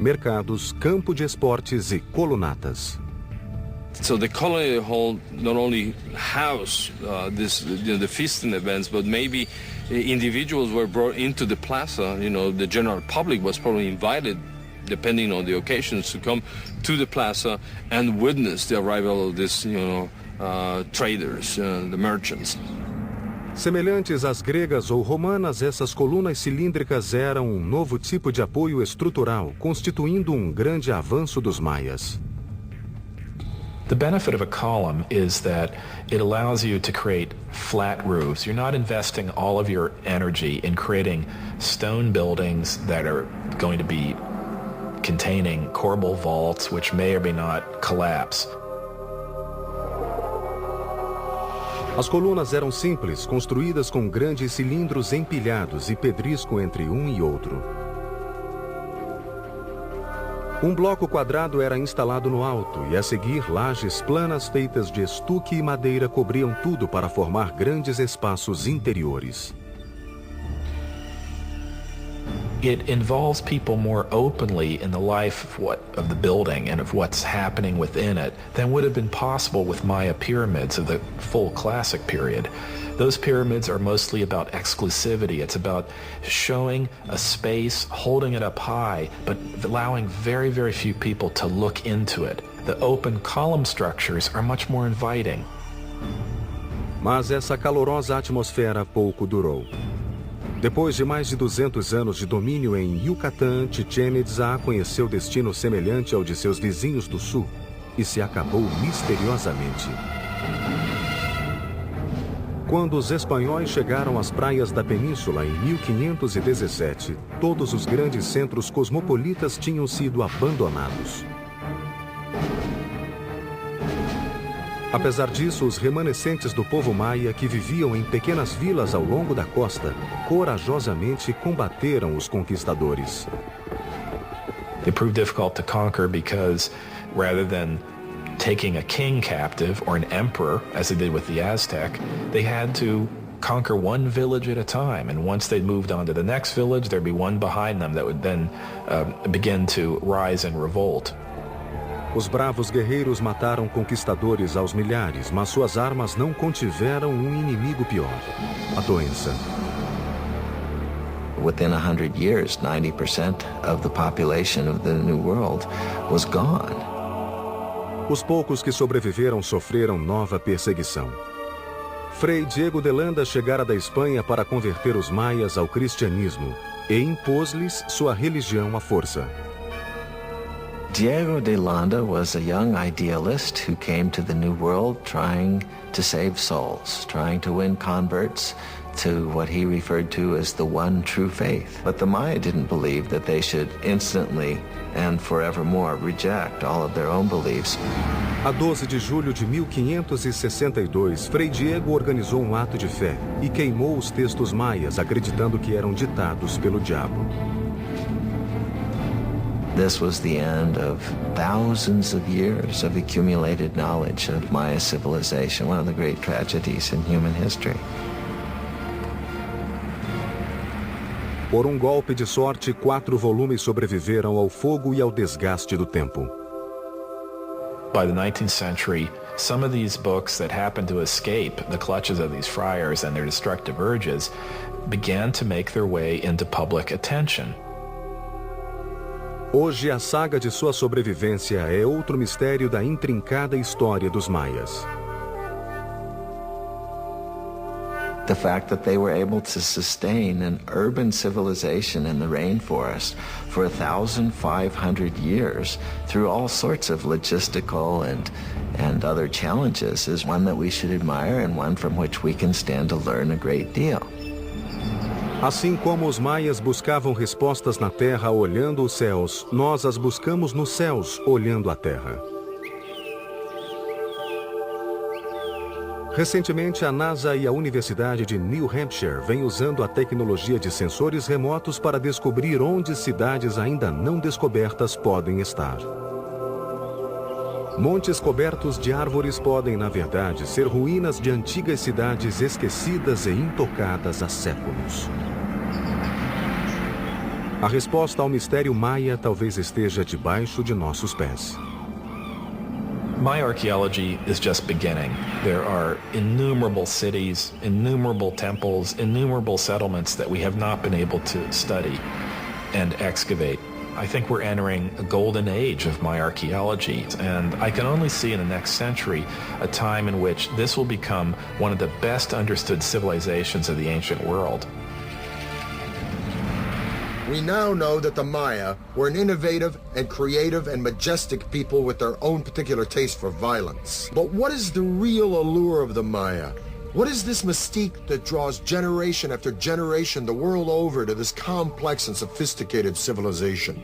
mercados, campo de esportes e colunatas. So the colony hall not only house the feasting events, but maybe individuals were brought into the plaza. The general public was probably invited, depending on the occasions, to come to the plaza and witness the arrival of these, traders, the merchants. Semelhantes às gregas ou romanas, essas colunas cilíndricas eram um novo tipo de apoio estrutural, constituindo um grande avanço dos maias. The benefit of a column is that it allows you to create flat roofs. You're not investing all of your energy in creating stone buildings that are going to be containing corbel vaults, which may or may not collapse. As colunas eram simples, construídas com grandes cilindros empilhados e pedrisco entre um e outro. Um bloco quadrado era instalado no alto e, a seguir, lajes planas feitas de estuque e madeira cobriam tudo para formar grandes espaços interiores. It involves people more openly in the life of the building and of what's happening within it than would have been possible with Maya pyramids of the full classic period. Those pyramids are mostly about exclusivity. It's about showing a space, holding it up high, but allowing very, very few people to look into it. The open column structures are much more inviting. Mas essa calorosa atmosfera pouco durou. Depois de mais de 200 anos de domínio em Yucatán, Chichén Itzá conheceu destino semelhante ao de seus vizinhos do sul e se acabou misteriosamente. Quando os espanhóis chegaram às praias da península em 1517, todos os grandes centros cosmopolitas tinham sido abandonados. Apesar disso, os remanescentes do povo maia, que viviam em pequenas vilas ao longo da costa, corajosamente combateram os conquistadores. It proved difficult to conquer because rather than taking a king captive or an emperor, as they did with the Aztec, they had to conquer one village at a time. And once they moved on to the next village, there'd be one behind them that would then begin to rise in revolt. Os bravos guerreiros mataram conquistadores aos milhares, mas suas armas não contiveram um inimigo pior: a doença. Within 100 years, 90% of the population of the New World was gone. Os poucos que sobreviveram sofreram nova perseguição. Frei Diego de Landa chegara da Espanha para converter os maias ao cristianismo e impôs-lhes sua religião à força. Diego de Landa was a young idealist who came to the New World trying to save souls, trying to win converts to what he referred to as the one true faith. But the Maya didn't believe that they should instantly and forevermore reject all of their own beliefs. A 12 de julho de 1562, Frei Diego organizou um ato de fé e queimou os textos maias, acreditando que eram ditados pelo diabo. This was the end of thousands of years of accumulated knowledge of Maya civilization, one of the great tragedies in human history. Por um golpe de sorte, 4 volumes sobreviveram ao fogo e ao desgaste do tempo. By the 19th century, some of these books that happened to escape the clutches of these friars and their destructive urges began to make their way into public attention. Hoje, a saga de sua sobrevivência é outro mistério da intrincada história dos maias. The fact that they were able to sustain an urban civilization in the rainforest for 1,500 years through all sorts of logistical and other challenges is one that we should admire and one from which we can stand to learn a great deal. Assim como os maias buscavam respostas na terra olhando os céus, nós as buscamos nos céus olhando a terra. Recentemente, a NASA e a Universidade de New Hampshire vêm usando a tecnologia de sensores remotos para descobrir onde cidades ainda não descobertas podem estar. Montes cobertos de árvores podem, na verdade, ser ruínas de antigas cidades esquecidas e intocadas há séculos. A resposta ao mistério maia talvez esteja debaixo de nossos pés. My archaeology is just beginning. There are innumerable cities, innumerable temples, innumerable settlements that we have not been able to study and excavate. I think we're entering a golden age of my archaeology, and I can only see in the next century a time in which this will become one of the best understood civilizations of the ancient world. We now know that the Maya were an innovative and creative and majestic people with their own particular taste for violence. But what is the real allure of the Maya? What is this mystique that draws generation after generation the world over to this complex and sophisticated civilization?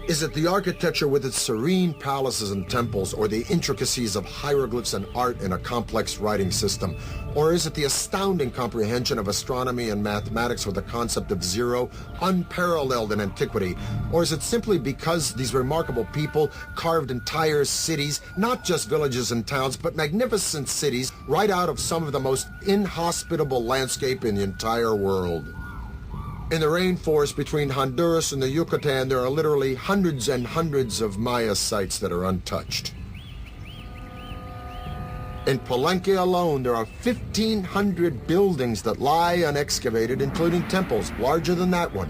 Is it the architecture with its serene palaces and temples, or the intricacies of hieroglyphs and art in a complex writing system? Or is it the astounding comprehension of astronomy and mathematics with the concept of zero, unparalleled in antiquity? Or is it simply because these remarkable people carved entire cities, not just villages and towns, but magnificent cities, right out of some of the most inhospitable landscape in the entire world? In the rainforest between Honduras and the Yucatan, there are literally hundreds and hundreds of Maya sites that are untouched. In Palenque alone, there are 1,500 buildings that lie unexcavated, including temples larger than that one.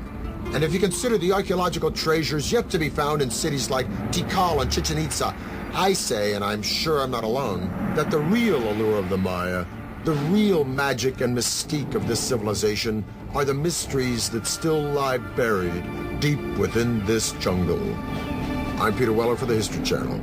And if you consider the archaeological treasures yet to be found in cities like Tikal and Chichen Itza, I say, and I'm sure I'm not alone, that the real allure of the Maya, the real magic and mystique of this civilization, are the mysteries that still lie buried deep within this jungle. I'm Peter Weller for the History Channel.